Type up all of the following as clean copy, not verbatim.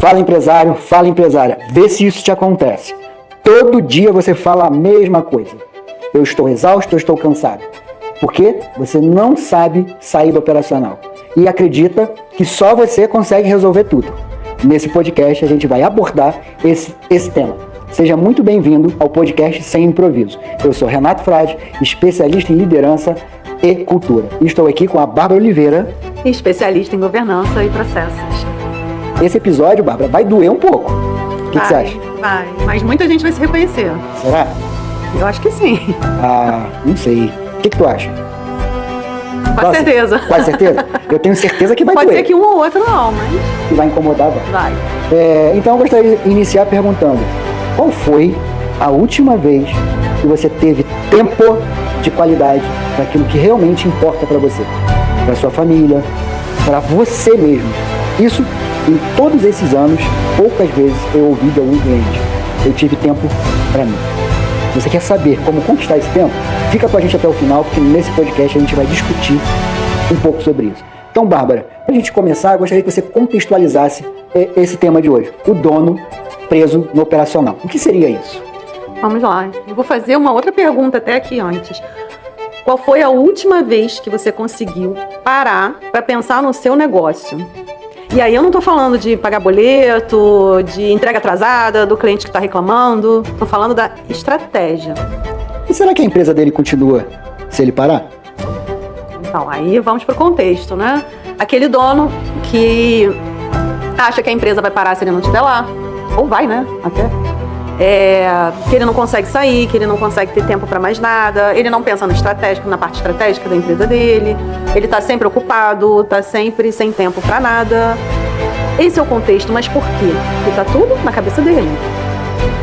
Fala empresário, fala empresária, vê se isso te acontece. Todo dia você fala a mesma coisa. Eu estou exausto, eu estou cansado. Por quê? Você não sabe sair do operacional. E acredita que só você consegue resolver tudo. Nesse podcast a gente vai abordar esse tema. Seja muito bem-vindo ao podcast Sem Improviso. Eu sou Renato Frade, especialista em liderança e cultura. E estou aqui com a Bárbara Oliveira, especialista em governança e processos. Esse episódio, Bárbara, vai doer um pouco. O que você acha? Vai, mas muita gente vai se reconhecer. Será? Eu acho que sim. Não sei. O que tu acha? Com certeza. Quase certeza? Eu tenho certeza que vai doer. Pode ser que um ou outro não, mas... Que vai incomodar, vai. Então eu gostaria de iniciar perguntando: qual foi a última vez que você teve tempo de qualidade para aquilo que realmente importa para você? Para sua família, para você mesmo. Isso, em todos esses anos, poucas vezes eu ouvi de algum cliente: eu tive tempo para mim. Você quer saber como conquistar esse tempo? Fica com a gente até o final, porque nesse podcast a gente vai discutir um pouco sobre isso. Então, Bárbara, para a gente começar, eu gostaria que você contextualizasse esse tema de hoje: o dono preso no operacional. O que seria isso? Vamos lá. Eu vou fazer uma outra pergunta até aqui antes. Qual foi a última vez que você conseguiu parar para pensar no seu negócio? E aí eu não estou falando de pagar boleto, de entrega atrasada, do cliente que está reclamando. Estou falando da estratégia. E será que a empresa dele continua se ele parar? Então, aí vamos para o contexto, né? Aquele dono que acha que a empresa vai parar se ele não estiver lá. Ou vai, né? Até. Que ele não consegue sair, que ele não consegue ter tempo para mais nada, ele não pensa na parte estratégica da empresa dele, ele está sempre ocupado, está sempre sem tempo para nada. Esse é o contexto, mas por quê? Porque está tudo na cabeça dele.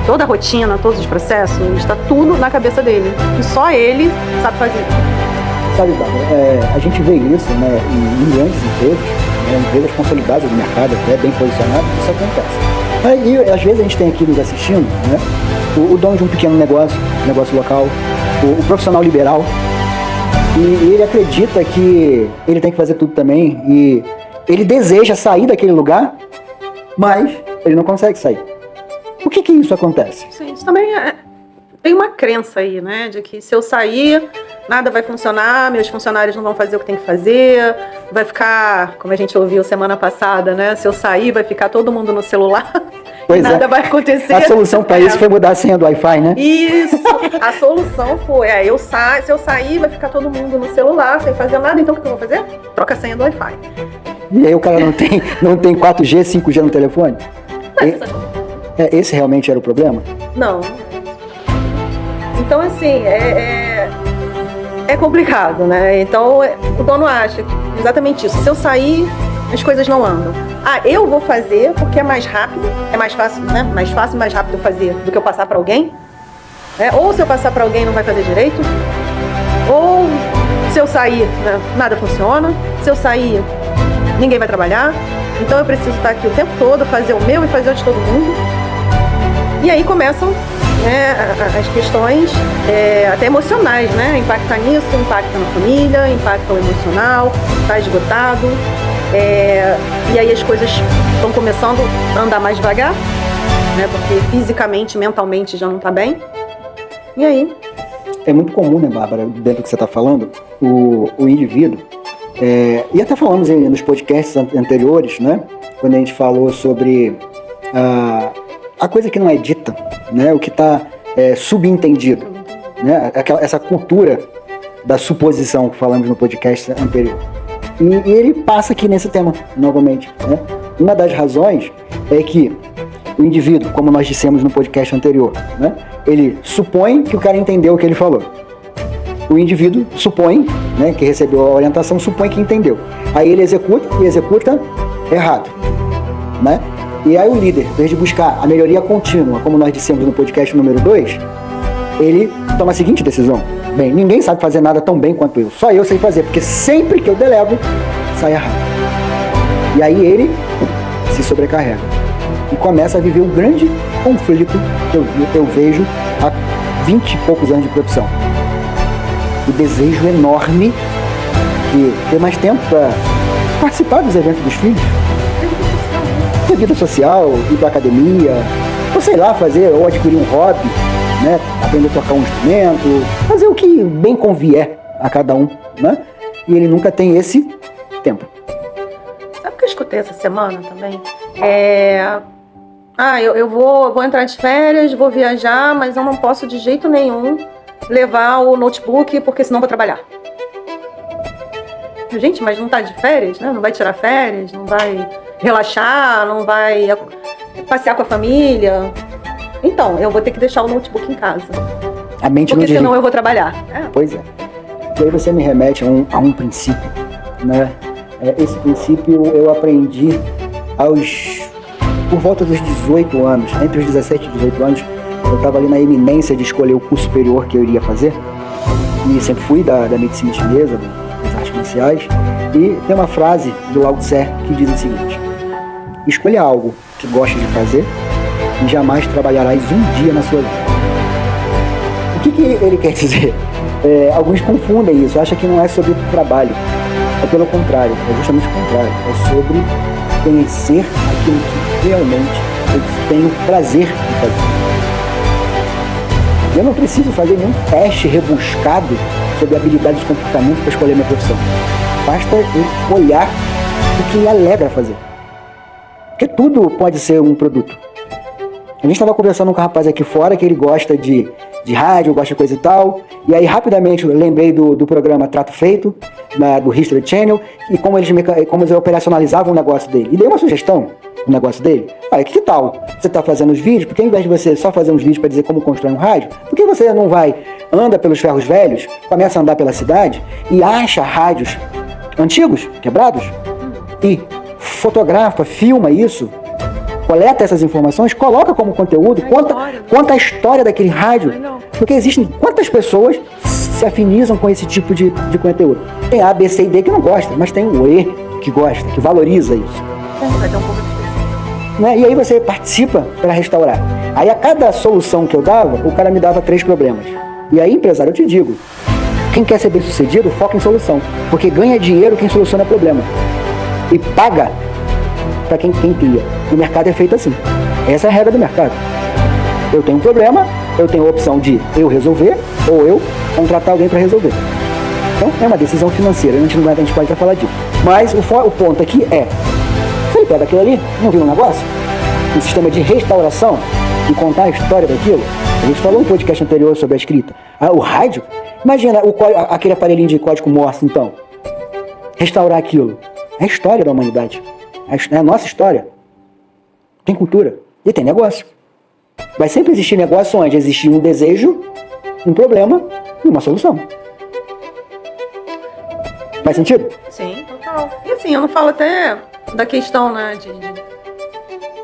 Toda a rotina, todos os processos, está tudo na cabeça dele. E só ele sabe fazer. Sabe, Bárbara, a gente vê isso, né, em grandes empresas, né, empresas consolidadas no mercado, até bem posicionadas, isso acontece. E às vezes a gente tem aqui nos assistindo, né, o dono de um pequeno negócio local, o profissional liberal, e ele acredita que ele tem que fazer tudo também, e ele deseja sair daquele lugar, mas ele não consegue sair. Por que isso acontece? Sim, isso também tem uma crença aí, né, de que se eu sair, nada vai funcionar, meus funcionários não vão fazer o que tem que fazer, vai ficar, como a gente ouviu semana passada, né, se eu sair, vai ficar todo mundo no celular, e nada vai acontecer. A solução para isso foi mudar a senha do Wi-Fi, né? Isso, a solução foi, se eu sair, vai ficar todo mundo no celular, sem fazer nada, então o que eu vou fazer? Troca a senha do Wi-Fi. E aí o cara não tem 4G, 5G no telefone? Esse realmente era o problema? Não. Então, assim, é complicado, né? Então, o dono acha exatamente isso. Se eu sair, as coisas não andam. Eu vou fazer porque é mais rápido, é mais fácil, né? Mais fácil e mais rápido fazer do que eu passar para alguém. Né? Ou se eu passar para alguém, não vai fazer direito. Ou se eu sair, né, nada funciona. Se eu sair, ninguém vai trabalhar. Então, eu preciso estar aqui o tempo todo, fazer o meu e fazer o de todo mundo. E aí começam, né, as questões até emocionais, né? Impacta nisso, impacta na família, impacta o emocional, está esgotado. E aí as coisas estão começando a andar mais devagar, né? Porque fisicamente, mentalmente já não está bem. E aí? É muito comum, né, Bárbara, dentro do que você está falando, o indivíduo, e até falamos nos podcasts anteriores, né? Quando a gente falou sobre a coisa que não é dita, né? O que está subentendido, né? Essa cultura da suposição que falamos no podcast anterior. E ele passa aqui nesse tema, novamente, né? Uma das razões é que o indivíduo, como nós dissemos no podcast anterior, né? Ele supõe que o cara entendeu o que ele falou. O indivíduo supõe, né, que recebeu a orientação, supõe que entendeu. Aí ele executa errado, né? E aí o líder, em vez de buscar a melhoria contínua, como nós dissemos no podcast número 2, ele toma a seguinte decisão: bem, ninguém sabe fazer nada tão bem quanto eu, só eu sei fazer, porque sempre que eu delego, sai errado. E aí ele se sobrecarrega e começa a viver um grande conflito que eu vejo há 20 e poucos anos de profissão. O desejo enorme de ter mais tempo para participar dos eventos dos filhos, ter vida social, ir pra academia, ou sei lá, fazer, ou adquirir um hobby, né? Aprender a tocar um instrumento, fazer o que bem convier a cada um, né? E ele nunca tem esse tempo. Sabe o que eu escutei essa semana também? Eu vou entrar de férias, vou viajar, mas eu não posso de jeito nenhum levar o notebook, porque senão vou trabalhar. Gente, mas não tá de férias, né? Não vai tirar férias, não vai relaxar, não vai passear com a família. Então, eu vou ter que deixar o notebook em casa. A mente porque não senão eu vou trabalhar. Pois é. E aí você me remete a um princípio, né? Esse princípio eu aprendi por volta dos 18 anos, entre os 17 e 18 anos, eu estava ali na iminência de escolher o curso superior que eu iria fazer, e sempre fui da medicina chinesa, das artes marciais, e tem uma frase do Lao Tse que diz o seguinte: escolha algo que goste de fazer e jamais trabalharás um dia na sua vida. O que ele quer dizer? Alguns confundem isso, acham que não é sobre trabalho. É pelo contrário, é justamente o contrário. É sobre conhecer aquilo que realmente eu tenho prazer em fazer. Eu não preciso fazer nenhum teste rebuscado sobre habilidades de comportamento para escolher minha profissão. Basta eu olhar o que me alegra fazer. Porque tudo pode ser um produto. A gente estava conversando com um rapaz aqui fora que ele gosta de rádio, gosta de coisa e tal. E aí, rapidamente, eu lembrei do programa Trato Feito, do History Channel, e como eles operacionalizavam o negócio dele. E dei uma sugestão no negócio dele. Olha, que tal você tá fazendo os vídeos, porque ao invés de você só fazer uns vídeos para dizer como constrói um rádio, por que você não anda pelos ferros velhos, começa a andar pela cidade e acha rádios antigos, quebrados, e fotografa, filma isso, coleta essas informações, coloca como conteúdo, conta a história daquele rádio, porque existem quantas pessoas se afinizam com esse tipo de conteúdo. Tem A, B, C e D que não gosta, mas tem o E que gosta, que valoriza isso. Vai ter um pouco de diferença. Né? E aí você participa para restaurar. Aí a cada solução que eu dava, o cara me dava 3 problemas. E aí, empresário, eu te digo, quem quer ser bem sucedido, foca em solução, porque ganha dinheiro quem soluciona problema. E paga para quem cria. O mercado é feito assim. Essa é a regra do mercado. Eu tenho um problema, eu tenho a opção de eu resolver ou eu contratar alguém para resolver. Então é uma decisão financeira, a gente pode até falar disso. Mas o ponto aqui é, se ele pega aquilo ali, não viu um negócio? Um sistema de restauração e contar a história daquilo. A gente falou no podcast anterior sobre a escrita. O rádio, imagina aquele aparelhinho de código Morse, então. Restaurar aquilo. É a história da humanidade. É a nossa história. Tem cultura e tem negócio. Vai sempre existir negócio onde existe um desejo, um problema e uma solução. Faz sentido? Sim, total. E assim, eu não falo até da questão, né,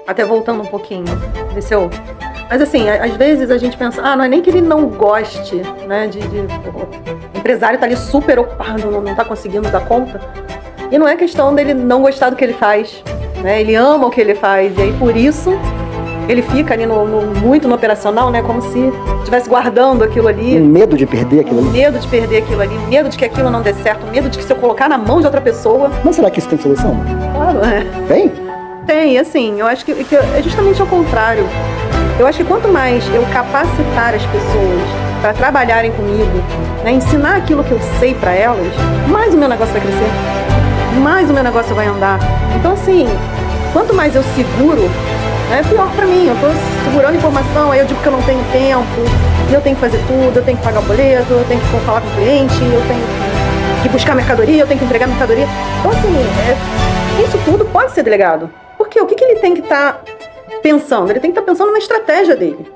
até voltando um pouquinho, mas assim, às vezes a gente pensa, não é nem que ele não goste, né, o empresário tá ali super ocupado, não tá conseguindo dar conta. E não é questão dele não gostar do que ele faz, né? Ele ama o que ele faz, e aí por isso ele fica ali muito no operacional, né? Como se estivesse guardando aquilo ali. Medo de perder aquilo ali. Medo de perder aquilo ali, medo de que aquilo não dê certo, medo de que se eu colocar na mão de outra pessoa... Mas será que isso tem solução? Claro, Tem? Tem, assim, eu acho que é justamente ao contrário. Eu acho que quanto mais eu capacitar as pessoas para trabalharem comigo, né, ensinar aquilo que eu sei para elas, mais o meu negócio vai crescer. Mais o meu negócio vai andar. Então, assim, quanto mais eu seguro, é pior pra mim. Eu tô segurando informação, aí eu digo que eu não tenho tempo, eu tenho que fazer tudo, eu tenho que pagar o boleto, eu tenho que falar com o cliente, eu tenho que buscar mercadoria, eu tenho que entregar mercadoria. Então, assim, isso tudo pode ser delegado. Porque o que ele tem que estar pensando? Ele tem que estar pensando na estratégia dele,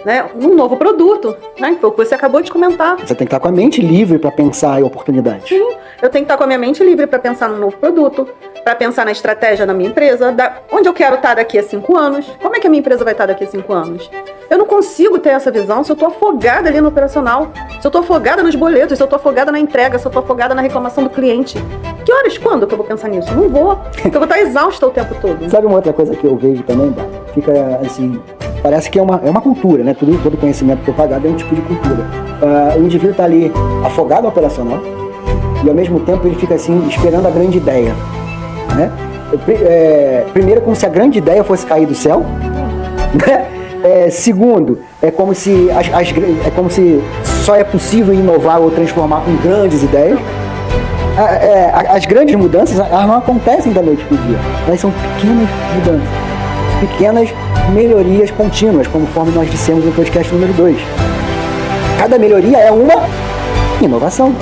né? Num novo produto, né? Foi o que você acabou de comentar. Você tem que estar com a mente livre para pensar em oportunidades. Sim, eu tenho que estar com a minha mente livre para pensar num novo produto, para pensar na estratégia da minha empresa, onde eu quero estar daqui a 5 anos, como é que a minha empresa vai estar daqui a 5 anos. Eu não consigo ter essa visão se eu estou afogada ali no operacional, se eu estou afogada nos boletos, se eu estou afogada na entrega, se eu estou afogada na reclamação do cliente. Que horas, quando que eu vou pensar nisso? Não vou, porque eu vou estar exausta o tempo todo. Sabe uma outra coisa que eu vejo também, Bárbara? Fica assim, parece que é uma cultura, né? Todo conhecimento propagado é um tipo de cultura. O indivíduo está ali afogado no operacional e ao mesmo tempo ele fica assim esperando a grande ideia, né? primeiro, como se a grande ideia fosse cair do céu. Né? Segundo, é como se só é possível inovar ou transformar com grandes ideias. As grandes mudanças, elas não acontecem da noite para o dia. Elas são pequenas mudanças, pequenas melhorias contínuas, conforme nós dissemos no podcast número 2. Cada melhoria é uma inovação.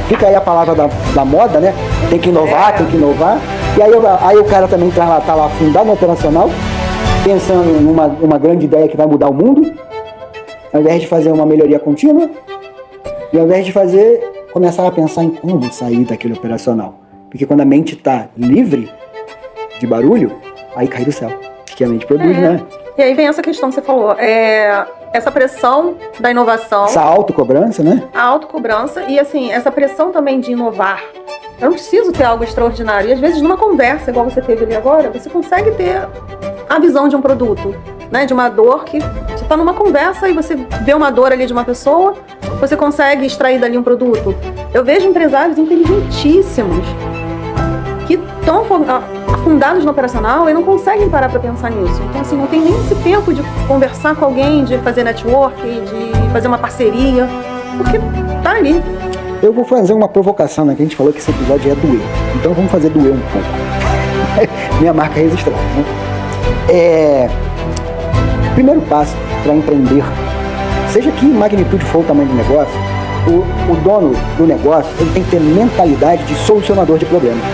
Fica aí a palavra da moda, né? Tem que inovar, tem que inovar. E aí o cara também tá lá fundado no operacional, pensando numa grande ideia que vai mudar o mundo, ao invés de fazer uma melhoria contínua, e ao invés de começar a pensar em como sair daquele operacional. Porque quando a mente está livre de barulho, aí cai do céu. Que a mente produz, né? E aí vem essa questão que você falou, essa pressão da inovação. Essa autocobrança, né? A autocobrança e, assim, essa pressão também de inovar. Eu não preciso ter algo extraordinário. E, às vezes, numa conversa, igual você teve ali agora, você consegue ter a visão de um produto, né? De uma dor que você está numa conversa e você vê uma dor ali de uma pessoa, você consegue extrair dali um produto. Eu vejo empresários inteligentíssimos que estão afundados no operacional e não conseguem parar para pensar nisso. Então, assim, não tem nem esse tempo de conversar com alguém, de fazer network, de fazer uma parceria, porque tá ali. Eu vou fazer uma provocação, né? Que a gente falou que esse episódio é doer. Então vamos fazer doer um pouco. Minha marca registrada, né? Primeiro passo para empreender, seja que magnitude for o tamanho do negócio, o dono do negócio ele tem que ter mentalidade de solucionador de problemas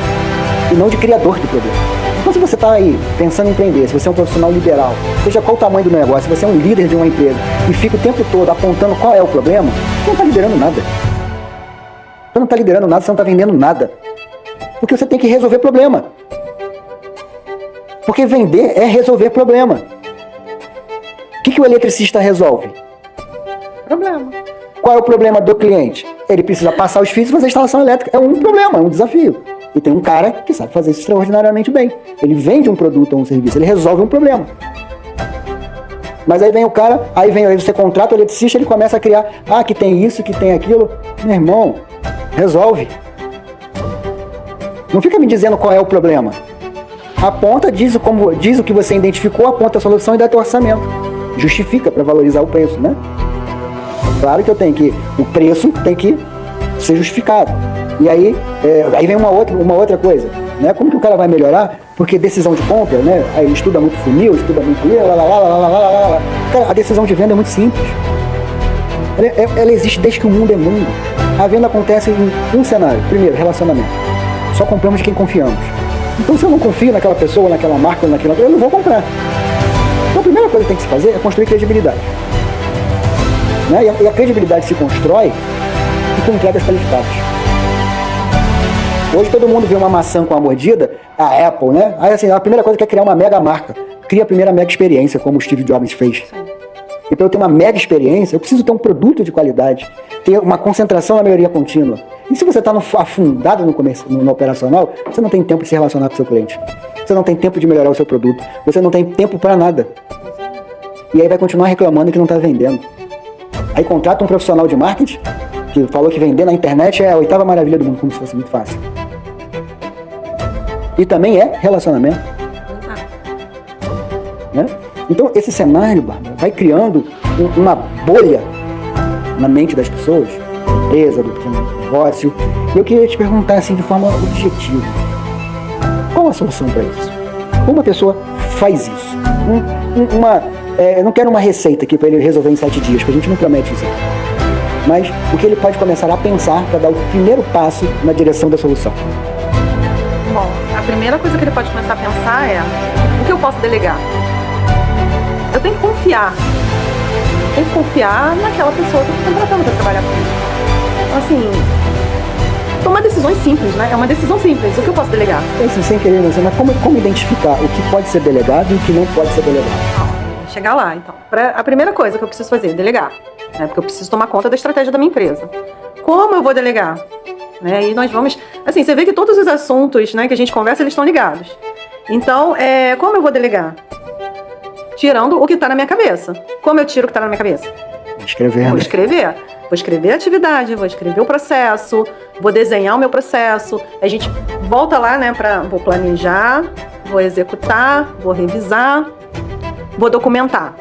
e não de criador de problemas. Então, se você está aí pensando em empreender, se você é um profissional liberal, seja qual o tamanho do negócio, se você é um líder de uma empresa e fica o tempo todo apontando qual é o problema, você não está liderando nada. Você não está liderando nada, você não está vendendo nada. Porque você tem que resolver problema. Porque vender é resolver problema. O que o eletricista resolve? Problema. Qual é o problema do cliente? Ele precisa passar os fios e fazer a instalação elétrica. É um problema, é um desafio. E tem um cara que sabe fazer isso extraordinariamente bem. Ele vende um produto ou um serviço, ele resolve um problema. Mas aí vem o cara, aí você contrata o eletricista, ele começa a criar, que tem isso, que tem aquilo. Meu irmão, resolve. Não fica me dizendo qual é o problema. Aponta, diz o que você identificou, aponta a solução e dá teu orçamento. Justifica para valorizar o preço, né? Claro que o preço tem que ser justificado. E aí vem uma outra coisa, né? Como que o cara vai melhorar? Porque decisão de compra, né? Aí ele estuda muito funil, estuda muito... Cara, a decisão de venda é muito simples. Ela existe desde que o mundo é mundo. A venda acontece em um cenário. Primeiro, relacionamento. Só compramos de quem confiamos. Então, se eu não confio naquela pessoa, naquela marca, naquela coisa, eu não vou comprar. Então, a primeira coisa que tem que se fazer é construir credibilidade. Né? E a credibilidade se constrói com entregas qualificadas. Hoje todo mundo vê uma maçã com a mordida, a Apple, né? Aí assim, a primeira coisa que é criar uma mega marca. Cria a primeira mega experiência, como o Steve Jobs fez. E para eu ter uma mega experiência, eu preciso ter um produto de qualidade, ter uma concentração na melhoria contínua. E se você está afundado no operacional, você não tem tempo de se relacionar com o seu cliente. Você não tem tempo de melhorar o seu produto. Você não tem tempo para nada. E aí vai continuar reclamando que não está vendendo. Aí contrata um profissional de marketing, que falou que vender na internet é a 8ª maravilha do mundo, como se fosse muito fácil. E também é relacionamento. Né? Então, esse cenário, Bárbara, vai criando uma bolha na mente das pessoas, da empresa, do pequeno negócio. E eu queria te perguntar, assim, de forma objetiva, qual a solução para isso? Como a pessoa faz isso? Eu não quero uma receita aqui para ele resolver em 7 dias, porque a gente não promete isso aqui. Mas o que ele pode começar a pensar para dar o primeiro passo na direção da solução? Bom, a primeira coisa que ele pode começar a pensar é: o que eu posso delegar? Eu tenho que confiar. Tem que confiar naquela pessoa que eu estou contratando para trabalhar comigo. Então, assim, tomar decisões simples, né? É uma decisão simples. O que eu posso delegar? Assim, sem querer, mas como identificar o que pode ser delegado e o que não pode ser delegado? Chegar lá, então. A primeira coisa que eu preciso fazer é delegar. Né? Porque eu preciso tomar conta da estratégia da minha empresa. Como eu vou delegar? Né? E nós vamos... Assim, você vê que todos os assuntos, né, que a gente conversa, eles estão ligados. Então, como eu vou delegar? Tirando o que está na minha cabeça. Como eu tiro o que está na minha cabeça? Escrevendo. Vou escrever. Vou escrever a atividade, vou escrever o processo, vou desenhar o meu processo. A gente volta lá, né, vou planejar, vou executar, vou revisar, vou documentar.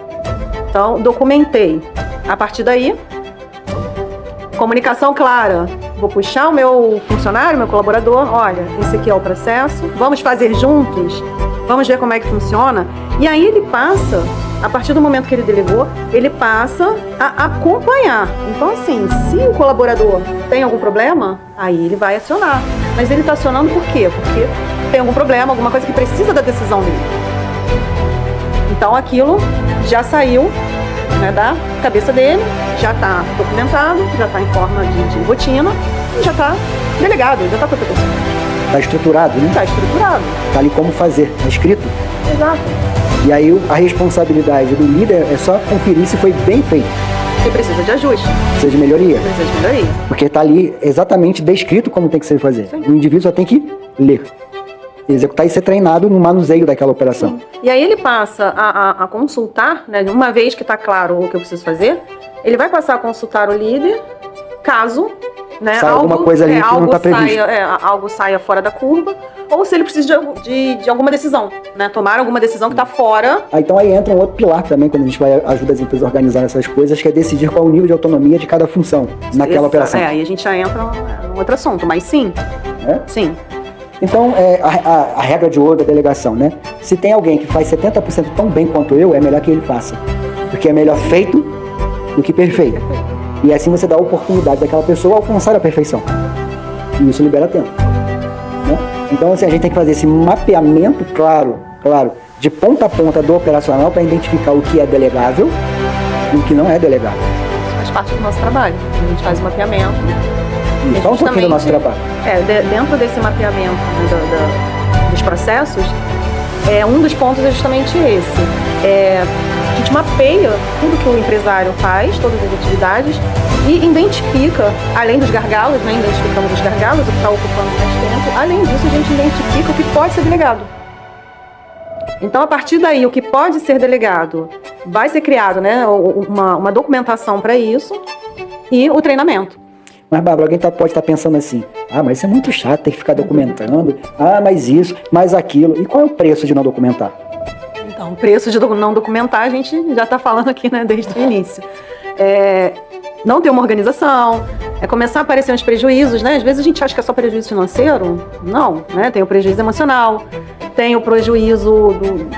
Então, documentei. A partir daí, comunicação clara. Vou puxar o meu funcionário, meu colaborador. Olha, esse aqui é o processo. Vamos fazer juntos. Vamos ver como é que funciona. E aí ele passa, a partir do momento que ele delegou, ele passa a acompanhar. Então, assim, se o colaborador tem algum problema, aí ele vai acionar. Mas ele está acionando por quê? Porque tem algum problema, alguma coisa que precisa da decisão dele. Então, aquilo já saiu, né, da cabeça dele, já está documentado, já está em forma de rotina, e já está delegado, já está para a pessoa. Está estruturado, né? Está estruturado. Está ali como fazer, está escrito. Exato. E aí a responsabilidade do líder é só conferir se foi bem feito. Se precisa de ajuste. Precisa de melhoria. Precisa de melhoria. Porque está ali exatamente descrito como tem que ser fazer. Sim. O indivíduo só tem que ler, executar e ser treinado no manuseio daquela operação. Sim. E aí ele passa a consultar, né, uma vez que está claro o que eu preciso fazer, ele vai passar a consultar o líder, caso, né, sai alguma coisa ali que não está previsto. Algo saia fora da curva, ou se ele precisa de alguma decisão, né, tomar alguma decisão que está fora. Então aí entra um outro pilar também, quando a gente vai ajudar as empresas a organizar essas coisas, que é decidir qual é o nível de autonomia de cada função naquela operação. Aí a gente já entra num outro assunto, mas sim, sim. Então, a regra de ouro da delegação, né? Se tem alguém que faz 70% tão bem quanto eu, é melhor que ele faça. Porque é melhor feito do que perfeito. E assim você dá a oportunidade daquela pessoa alcançar a perfeição. E isso libera tempo. Né? Então, assim, a gente tem que fazer esse mapeamento claro, de ponta a ponta do operacional para identificar o que é delegável e o que não é delegável. Isso faz parte do nosso trabalho. A gente faz o mapeamento. Isso, só um pouquinho do nosso trabalho. Dentro desse mapeamento, né, dos processos, um dos pontos é justamente esse. A gente mapeia tudo que o empresário faz, todas as atividades, e identifica, além dos gargalos, né, identificamos os gargalos, o que está ocupando mais tempo, além disso a gente identifica o que pode ser delegado. Então, a partir daí, o que pode ser delegado, vai ser criado, né, uma documentação para isso e o treinamento. Mas, Bárbara, alguém pode estar pensando assim, mas isso é muito chato, tem que ficar documentando, mas isso, mais aquilo. E qual é o preço de não documentar? Então, o preço de não documentar, a gente já está falando aqui, né, desde o início. Não ter uma organização, começar a aparecer uns prejuízos, né? Às vezes a gente acha que é só prejuízo financeiro. Não, né? Tem o prejuízo emocional, tem o prejuízo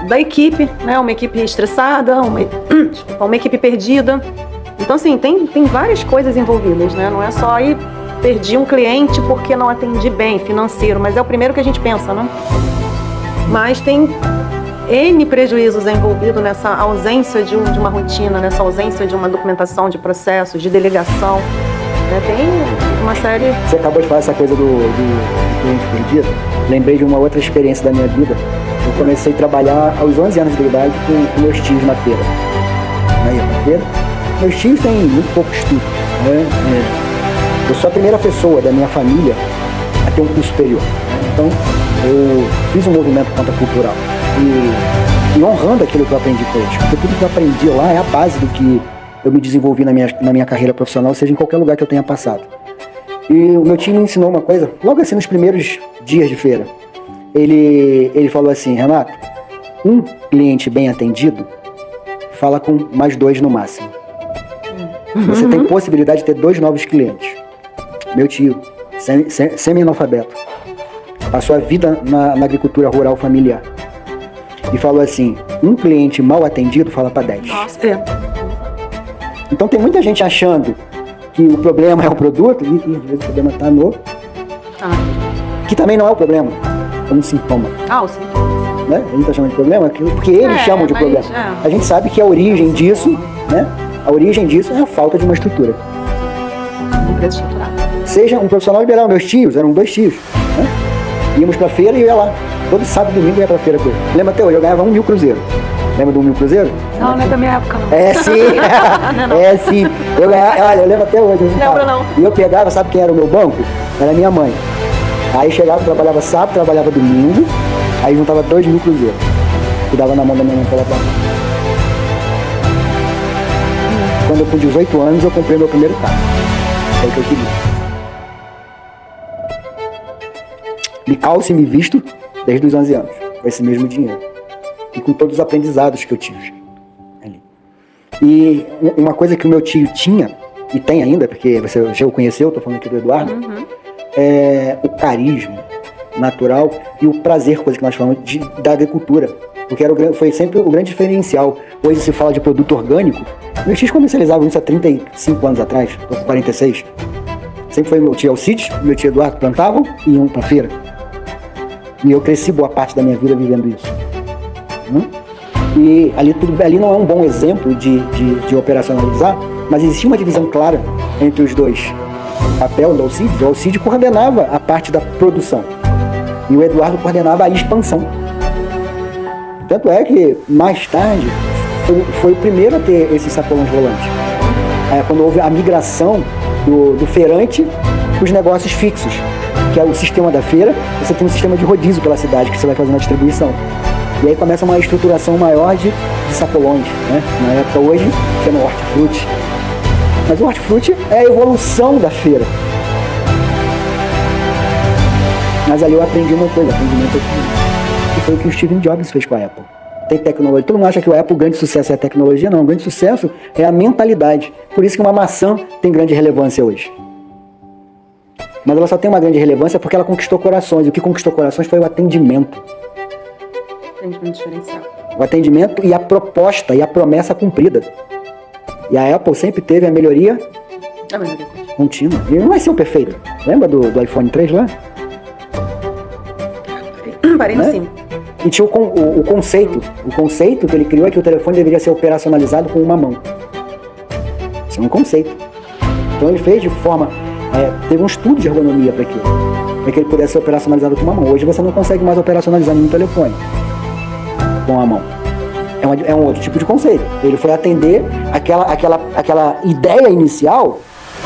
da equipe, né? Uma equipe estressada, uma equipe perdida. Então, assim, tem várias coisas envolvidas, né? Não é só aí perdi um cliente porque não atendi bem, financeiro, mas é o primeiro que a gente pensa, né? Mas tem N prejuízos envolvidos nessa ausência de uma rotina, nessa ausência de uma documentação de processos, de delegação. Né? Tem uma série... Você acabou de falar essa coisa do cliente perdido. Lembrei de uma outra experiência da minha vida. Eu comecei a trabalhar aos 11 anos de idade com meus tios na feira. Na feira. Meus tios têm muito pouco estudo. Né? Eu sou a primeira pessoa da minha família a ter um curso superior. Então, eu fiz um movimento contracultural. E honrando aquilo que eu aprendi com eles. Porque tudo que eu aprendi lá é a base do que eu me desenvolvi na minha carreira profissional, seja em qualquer lugar que eu tenha passado. E o meu tio me ensinou uma coisa, logo assim nos primeiros dias de feira. Ele falou assim, Renato, um cliente bem atendido fala com mais 2 no máximo. Você tem possibilidade de ter 2 novos clientes. Meu tio, semi-analfabeto, passou a vida na agricultura rural familiar. E falou assim, um cliente mal atendido fala para 10. Nossa, Então tem muita gente achando que o problema é o produto, e às vezes o problema está no... Que também não é o problema, é um sintoma. o sintoma. Né? A gente está chamando de problema porque eles chamam de problema. A gente sabe que a origem disso, né? A origem disso é a falta de uma estrutura. Empresa estruturada. Seja um profissional liberal, meus tios, eram 2 tios, né? Íamos pra feira e eu ia lá. Todo sábado e domingo eu ia pra feira com ele. Lembra até hoje, eu ganhava 1.000 cruzeiro. Lembra do 1.000 cruzeiro? Não é da minha época, não. É sim, não. É sim. Eu ganhava, olha, eu lembro até hoje. Lembro não. E eu pegava, sabe quem era o meu banco? Era a minha mãe. Aí chegava, trabalhava sábado, trabalhava domingo, aí juntava 2.000 cruzeiros. E dava na mão da minha mãe pela parte. Quando eu com 18 anos, eu comprei meu primeiro carro. é o que eu queria. Me calço e me visto desde os 11 anos, com esse mesmo dinheiro. E com todos os aprendizados que eu tive ali. E uma coisa que o meu tio tinha, e tem ainda, porque você já o conheceu, estou falando aqui do Eduardo, é o carisma natural e o prazer, coisa que nós falamos, da agricultura. Porque foi sempre o grande diferencial. Hoje se fala de produto orgânico. Meus tios comercializavam isso há 35 anos atrás, estou com 46. Sempre foi meu tio Alcides, meu tio Eduardo plantavam e iam para a feira. E eu cresci boa parte da minha vida vivendo isso. E ali não é um bom exemplo de operacionalizar, mas existia uma divisão clara entre os dois. O papel do Alcides, o Alcides coordenava a parte da produção e o Eduardo coordenava a expansão. Tanto é que, mais tarde, foi o primeiro a ter esses sacolões volantes. Quando houve a migração do feirante para os negócios fixos, que é o sistema da feira, você tem um sistema de rodízio pela cidade que você vai fazendo a distribuição. E aí começa uma estruturação maior de sacolões, né? Na época hoje, chama hortifruti. Mas o hortifruti é a evolução da feira. Mas ali eu aprendi uma coisa, que foi o que o Steve Jobs fez com a Apple. Tem tecnologia. Todo mundo acha que o Apple, o grande sucesso é a tecnologia. Não, o grande sucesso é a mentalidade. Por isso que uma maçã tem grande relevância hoje. Mas ela só tem uma grande relevância porque ela conquistou corações. E o que conquistou corações foi o atendimento. Atendimento diferencial. O atendimento e a proposta e a promessa cumprida. E a Apple sempre teve a melhoria contínua. E não vai ser o perfeito. Lembra do iPhone 3 lá? Parei no 5. E tinha o conceito. O conceito que ele criou é que o telefone deveria ser operacionalizado com uma mão. Isso é um conceito. Então ele fez de forma... teve um estudo de ergonomia para aquilo. Para que ele pudesse ser operacionalizado com uma mão. Hoje você não consegue mais operacionalizar nenhum telefone com a mão. É um outro tipo de conceito. Ele foi atender aquela ideia inicial,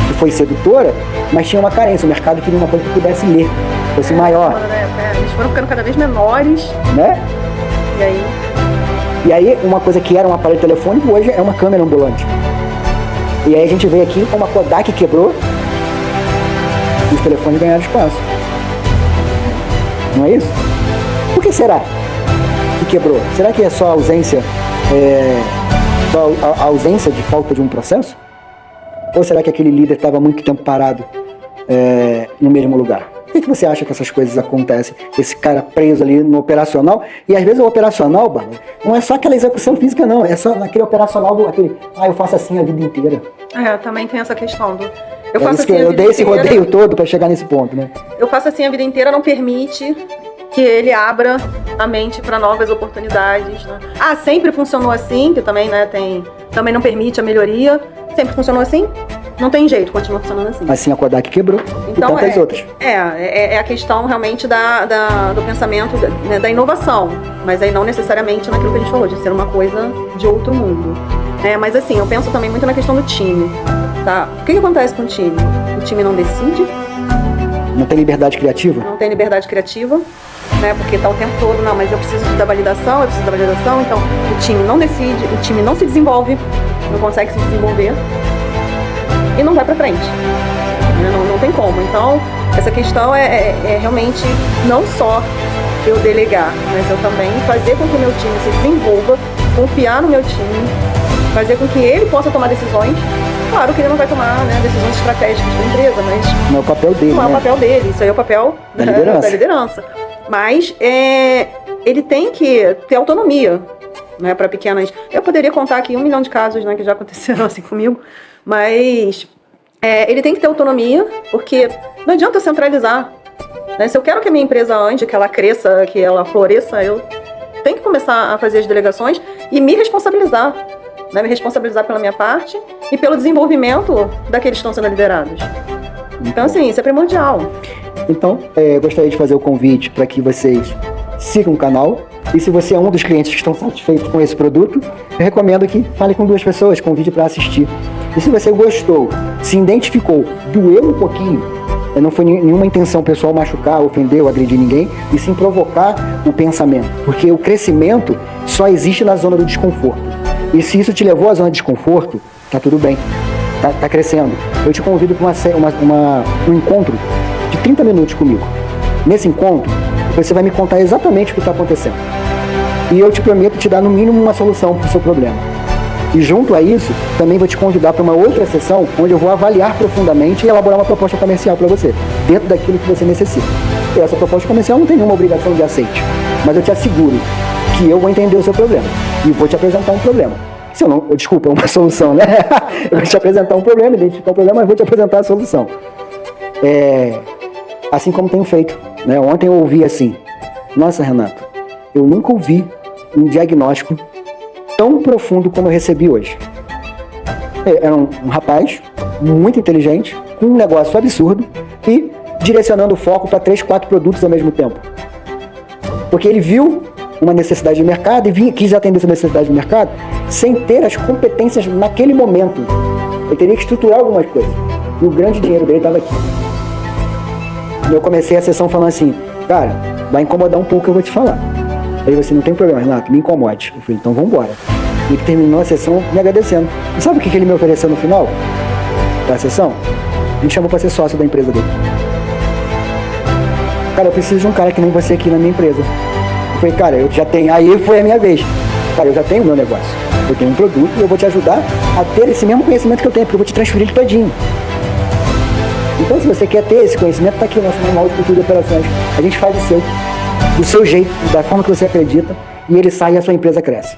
que foi sedutora, mas tinha uma carência. O mercado queria uma coisa que pudesse ler, fosse maior. Eles foram ficando cada vez menores. Né? E aí, uma coisa que era um aparelho telefônico, hoje é uma câmera ambulante. E aí a gente veio aqui como a Kodak quebrou e os telefones ganharam espaço. Não é isso? Por que será que quebrou? Será que é só ausência, só a ausência de falta de um processo? Ou será que aquele líder estava muito tempo parado no mesmo lugar? Por que você acha que essas coisas acontecem? Esse cara preso ali no operacional, e às vezes o operacional, Bárbara, não é só aquela execução física não, é só naquele operacional eu faço assim a vida inteira. Também tem essa questão do... Eu dei esse rodeio todo para chegar nesse ponto, né? Eu faço assim a vida inteira, não permite que ele abra a mente para novas oportunidades, né? Sempre funcionou assim, que também, né, também não permite a melhoria. Sempre funcionou assim? Não tem jeito, continua funcionando assim. Assim a Kodak quebrou, então, e tantas outras. É a questão realmente do pensamento, né, da inovação, mas aí não necessariamente naquilo que a gente falou, de ser uma coisa de outro mundo. Mas assim, eu penso também muito na questão do time, tá? O que acontece com o time? O time não decide. Não tem liberdade criativa? Não tem liberdade criativa, né? Porque tá o tempo todo, não, mas eu preciso da validação, então o time não decide, o time não se desenvolve, não consegue se desenvolver e não vai pra frente. Não tem como. Então, essa questão é realmente não só eu delegar, mas eu também fazer com que o meu time se desenvolva, confiar no meu time, fazer com que ele possa tomar decisões. Claro que ele não vai tomar, né, decisões estratégicas da empresa, mas... Não é o papel dele, Não é o papel dele, isso aí é o papel da liderança. Mas ele tem que ter autonomia, né, para pequenas... Eu poderia contar aqui 1 milhão de casos, né, que já aconteceram assim comigo, mas ele tem que ter autonomia, porque não adianta centralizar. Né? Se eu quero que a minha empresa ande, que ela cresça, que ela floresça, eu tenho que começar a fazer as delegações e me responsabilizar. Né? Me responsabilizar pela minha parte e pelo desenvolvimento daqueles que estão sendo liderados. Então, assim, isso é primordial. Então, gostaria de fazer o convite para que vocês sigam o canal. E se você é um dos clientes que estão satisfeitos com esse produto, eu recomendo que fale com 2 pessoas, convide para assistir. E se você gostou, se identificou, doeu um pouquinho, não foi nenhuma intenção pessoal machucar, ofender ou agredir ninguém, e sim provocar o pensamento. Porque o crescimento só existe na zona do desconforto. E se isso te levou à zona de desconforto, tá tudo bem, tá crescendo. eu te convido para um encontro de 30 minutos comigo. Nesse encontro, você vai me contar exatamente o que está acontecendo. E eu te prometo te dar no mínimo uma solução para o seu problema. E junto a isso, também vou te convidar para uma outra sessão onde eu vou avaliar profundamente e elaborar uma proposta comercial para você, dentro daquilo que você necessita. E essa proposta comercial não tem nenhuma obrigação de aceite, mas eu te asseguro que eu vou entender o seu problema e vou te apresentar um problema. Se eu não, desculpa, uma solução, né? Eu vou te apresentar um problema, identificar um problema, mas vou te apresentar a solução. Assim como tenho feito, né? Ontem eu ouvi assim: nossa, Renato, eu nunca ouvi um diagnóstico tão profundo como eu recebi hoje. Era um rapaz muito inteligente, com um negócio absurdo e direcionando o foco para 3, 4 produtos ao mesmo tempo. Porque ele viu uma necessidade de mercado e quis atender essa necessidade de mercado sem ter as competências naquele momento. Ele teria que estruturar algumas coisas. E o grande dinheiro dele estava aqui. Eu comecei a sessão falando assim: cara, vai incomodar um pouco que eu vou te falar. Aí você: não tem problema, Renato, me incomode. Eu falei: então vamos embora. Ele terminou a sessão me agradecendo. E sabe o que ele me ofereceu no final da sessão? Me chamou para ser sócio da empresa dele. Cara, eu preciso de um cara que nem você aqui na minha empresa. Eu falei: cara, eu já tenho. Aí foi a minha vez. Cara, eu já tenho o meu negócio. Eu tenho um produto e eu vou te ajudar a ter esse mesmo conhecimento que eu tenho, porque eu vou te transferir ele todinho. Então, se você quer ter esse conhecimento, está aqui o nosso manual de cultura de operações. A gente faz do seu jeito, da forma que você acredita, e ele sai e a sua empresa cresce.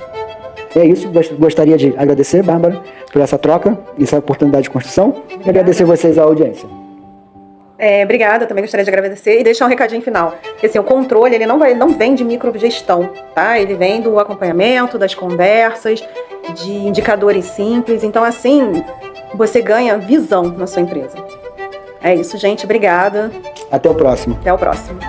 É isso. Gostaria de agradecer, Bárbara, por essa troca, essa oportunidade de construção, e agradecer vocês a audiência. Obrigada, também gostaria de agradecer e deixar um recadinho final. Porque assim, o controle, ele não vem de microgestão, tá? Ele vem do acompanhamento, das conversas, de indicadores simples. Então, assim, você ganha visão na sua empresa. É isso, gente. Obrigada. Até o próximo. Até o próximo.